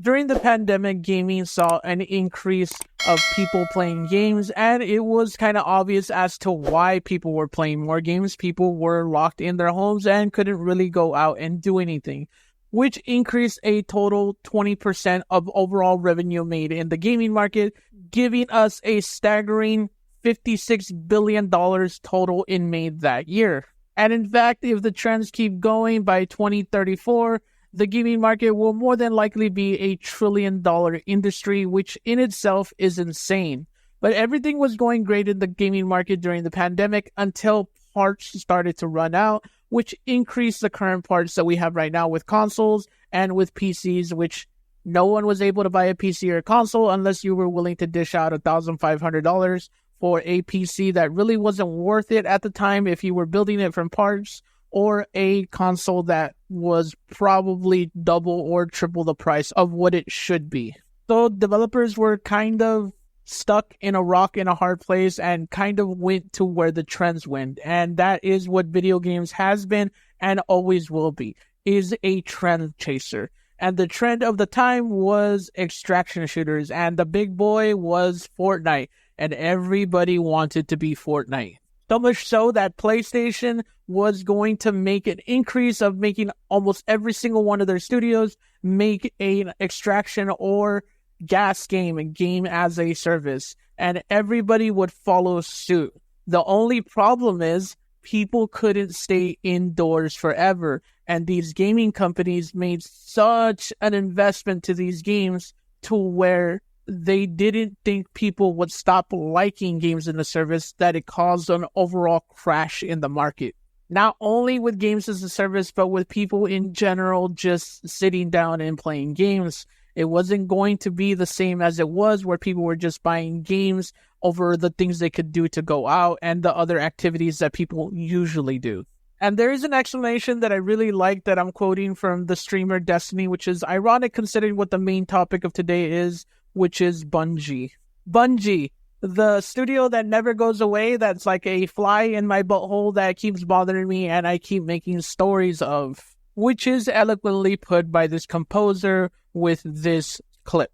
During the pandemic, gaming saw an increase of people playing games, and it was kind of obvious as to why people were playing more games. People were locked in their homes and couldn't really go out and do anything, which increased a total 20% of overall revenue made in the gaming market, giving us a staggering $56 billion total in made that year. And in fact, if the trends keep going, by 2034, the gaming market will more than likely be a $1 trillion industry, which in itself is insane. But everything was going great in the gaming market during the pandemic until parts started to run out, which increased the current parts that we have right now with consoles and with PCs, which no one was able to buy a PC or a console unless you were willing to dish out $1,500 for a PC that really wasn't worth it at the time if you were building it from parts, or a console that was probably double or triple the price of what it should be. So developers were kind of stuck in a rock in a hard place and kind of went to where the trends went. And that is what video games has been and always will be, is a trend chaser. And the trend of the time was extraction shooters, and the big boy was Fortnite, and everybody wanted to be Fortnite. So much so that PlayStation was going to make an increase of making almost every single one of their studios make an extraction or GaaS game, a game as a service, and everybody would follow suit. The only problem is people couldn't stay indoors forever, and these gaming companies made such an investment to these games to where they didn't think people would stop liking games in the service, that it caused an overall crash in the market. Not only with games as a service, but with people in general just sitting down and playing games. It wasn't going to be the same as it was, where people were just buying games over the things they could do to go out and the other activities that people usually do. And there is an explanation that I really like that I'm quoting from the streamer Destiny, which is ironic considering what the main topic of today is, which is Bungie. Bungie, the studio that never goes away, that's like a fly in my butthole that keeps bothering me and I keep making stories of, which is eloquently put by this composer with this clip.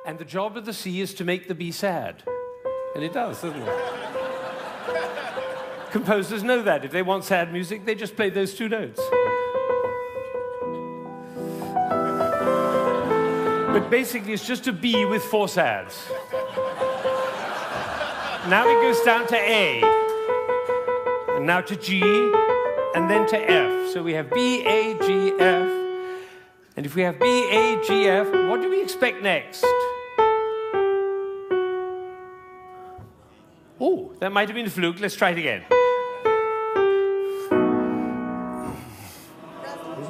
And the job of the sea is to make the bee sad. And it does, doesn't it? Composers know that. If they want sad music, they just play those two notes. But basically, it's just a B with four sads. Now it goes down to A, and now to G, and then to F. So we have B, A, G, F. And if we have B, A, G, F, what do we expect next? Oh, that might have been a fluke. Let's try it again.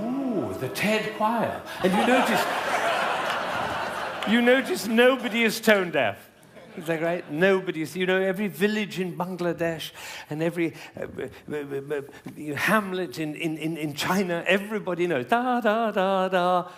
Ooh, the TED choir. And you notice nobody is tone deaf. Is that right? Nobody's, every village in Bangladesh and every hamlet in China, everybody knows. Da, da, da, da,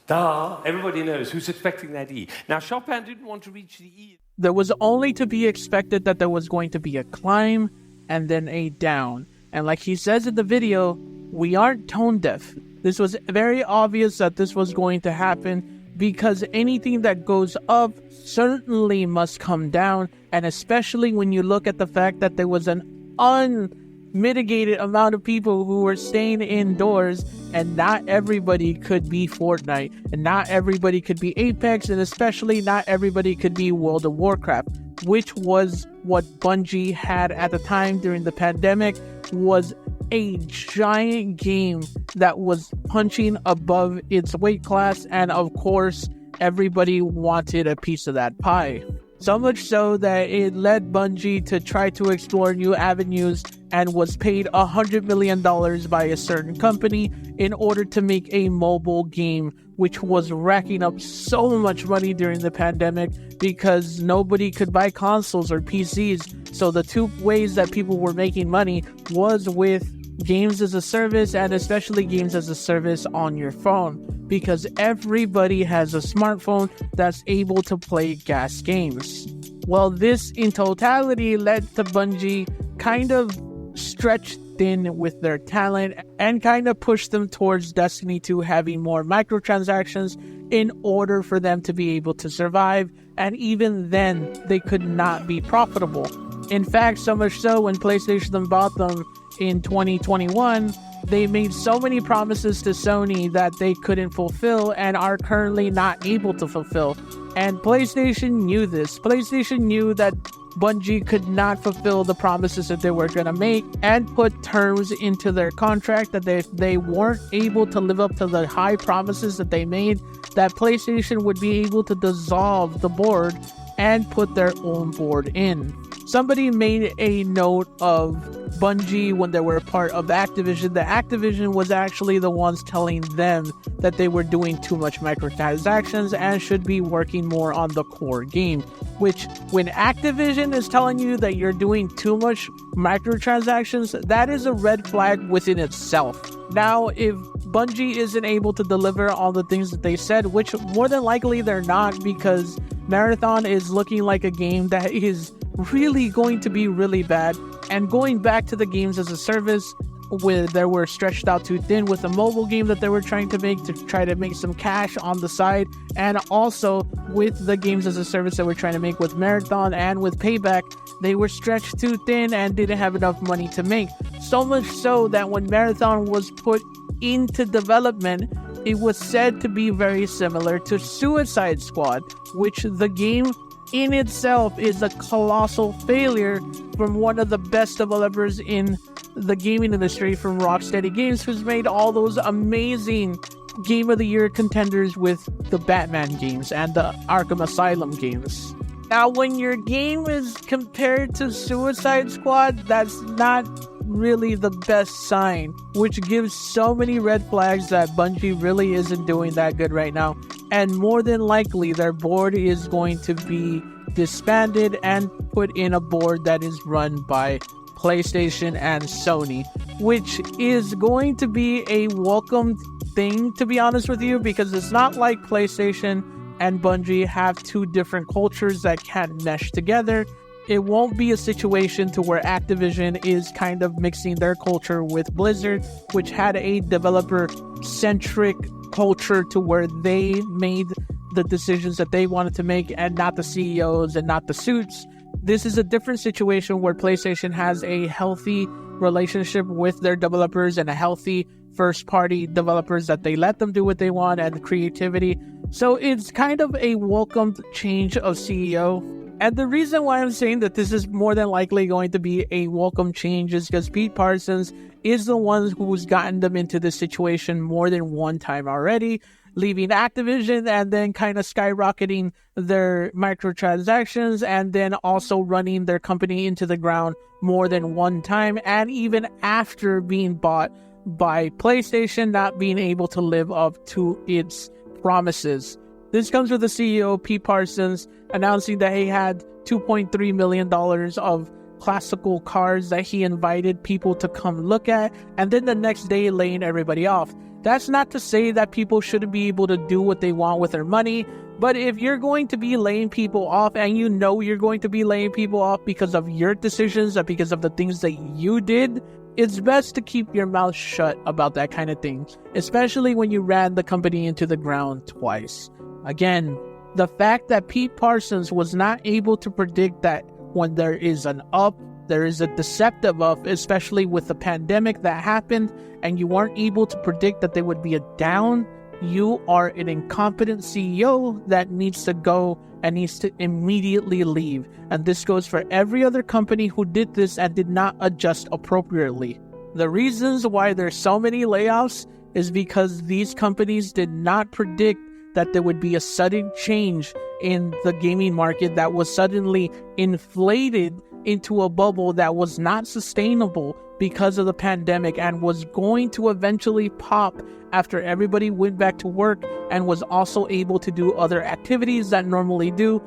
da. Everybody knows who's expecting that E. Now, Chopin didn't want to reach the E. There was only to be expected that there was going to be a climb and then a down. And like he says in the video, we aren't tone deaf. This was very obvious that this was going to happen, because anything that goes up certainly must come down, and especially when you look at the fact that there was an unmitigated amount of people who were staying indoors, and not everybody could be Fortnite, and not everybody could be Apex, and especially not everybody could be World of Warcraft, which was what Bungie had at the time during the pandemic, was a giant game that was punching above its weight class, and of course everybody wanted a piece of that pie. So much so that it led Bungie to try to explore new avenues and was paid $100 million by a certain company in order to make a mobile game, which was racking up so much money during the pandemic because nobody could buy consoles or PCs. So the two ways that people were making money was with games as a service, and especially games as a service on your phone, because everybody has a smartphone that's able to play GaaS games. Well, this in totality led to Bungie kind of stretch thin with their talent and kind of push them towards Destiny 2 having more microtransactions, in order for them to be able to survive, and even then, they could not be profitable. In fact, so much so when PlayStation bought them in 2021, they made so many promises to Sony that they couldn't fulfill and are currently not able to fulfill. And PlayStation knew this. PlayStation knew that Bungie could not fulfill the promises that they were going to make and put terms into their contract that they weren't able to live up to the high promises that they made, that PlayStation would be able to dissolve the board and put their own board in. Somebody made a note of Bungie when they were part of Activision. That Activision was actually the ones telling them that they were doing too much microtransactions and should be working more on the core game. Which, when Activision is telling you that you're doing too much microtransactions, that is a red flag within itself. Now, if Bungie isn't able to deliver all the things that they said, which more than likely they're not, because Marathon is looking like a game that is really going to be really bad. And going back to the games as a service, where they were stretched out too thin with a mobile game that they were trying to try to make some cash on the side, and also with the games as a service that we're trying to make with Marathon and with Payback, they were stretched too thin and didn't have enough money to make. So much so that when Marathon was put into development, it was said to be very similar to Suicide Squad, which the game in itself is a colossal failure from one of the best developers in the gaming industry, from Rocksteady Games, who's made all those amazing Game of the Year contenders with the Batman games and the Arkham Asylum games. Now, when your game is compared to Suicide Squad, that's not really the best sign, which gives so many red flags that Bungie really isn't doing that good right now. And more than likely, their board is going to be disbanded and put in a board that is run by PlayStation and Sony, which is going to be a welcome thing, to be honest with you, because it's not like PlayStation and Bungie have two different cultures that can't mesh together. It won't be a situation to where Activision is kind of mixing their culture with Blizzard, which had a developer-centric culture to where they made the decisions that they wanted to make and not the CEOs and not the suits. This is a different situation where PlayStation has a healthy relationship with their developers and a healthy first-party developers that they let them do what they want and creativity. So it's kind of a welcomed change of CEO. And the reason why I'm saying that this is more than likely going to be a welcome change is because Pete Parsons is the one who's gotten them into this situation more than one time already, leaving Activision and then kind of skyrocketing their microtransactions and then also running their company into the ground more than one time, and even after being bought by PlayStation, not being able to live up to its promises. This comes with the CEO, Pete Parsons, announcing that he had $2.3 million of classical cars that he invited people to come look at, and then the next day laying everybody off. That's not to say that people shouldn't be able to do what they want with their money, but if you're going to be laying people off, and you know you're going to be laying people off because of your decisions and because of the things that you did, it's best to keep your mouth shut about that kind of thing, especially when you ran the company into the ground twice. Again, the fact that Pete Parsons was not able to predict that when there is an up, there is a deceptive up, especially with the pandemic that happened, and you weren't able to predict that there would be a down, you are an incompetent CEO that needs to go and needs to immediately leave. And this goes for every other company who did this and did not adjust appropriately. The reasons why there's so many layoffs is because these companies did not predict that there would be a sudden change in the gaming market that was suddenly inflated into a bubble that was not sustainable because of the pandemic and was going to eventually pop after everybody went back to work and was also able to do other activities that normally do.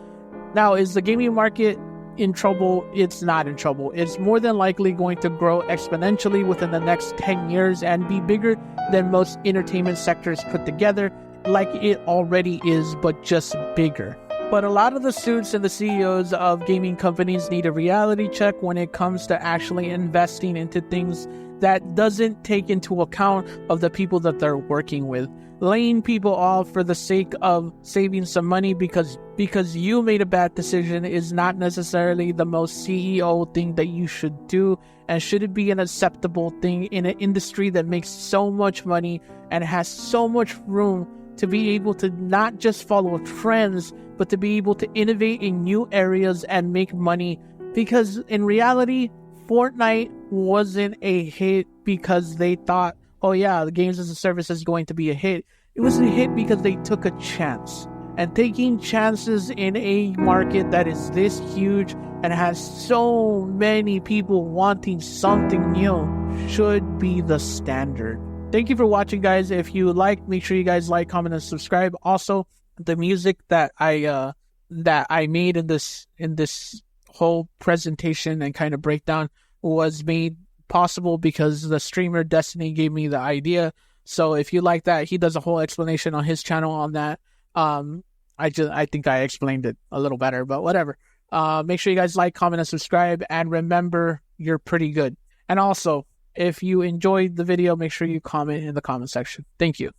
Now, is the gaming market in trouble? It's not in trouble. It's more than likely going to grow exponentially within the next 10 years and be bigger than most entertainment sectors put together, like it already is, but just bigger. But a lot of the suits and the CEOs of gaming companies need a reality check when it comes to actually investing into things that doesn't take into account of the people that they're working with. laying people off for the sake of saving some money because you made a bad decision is not necessarily the most CEO thing that you should do, and shouldn't be an acceptable thing in an industry that makes so much money and has so much room to be able to not just follow trends, but to be able to innovate in new areas and make money. Because in reality, Fortnite wasn't a hit because they thought, oh yeah, the games as a service is going to be a hit. It was a hit because they took a chance. And taking chances in a market that is this huge and has so many people wanting something new should be the standard. Thank you for watching, guys. If you like, make sure you guys like, comment, and subscribe. Also, the music that I made in this whole presentation and kind of breakdown was made possible because the streamer Destiny gave me the idea. So if you like that, he does a whole explanation on his channel on that. I think I explained it a little better, but whatever. Make sure you guys like, comment, and subscribe, and remember, you're pretty good. And also, if you enjoyed the video, make sure you comment in the comment section. Thank you.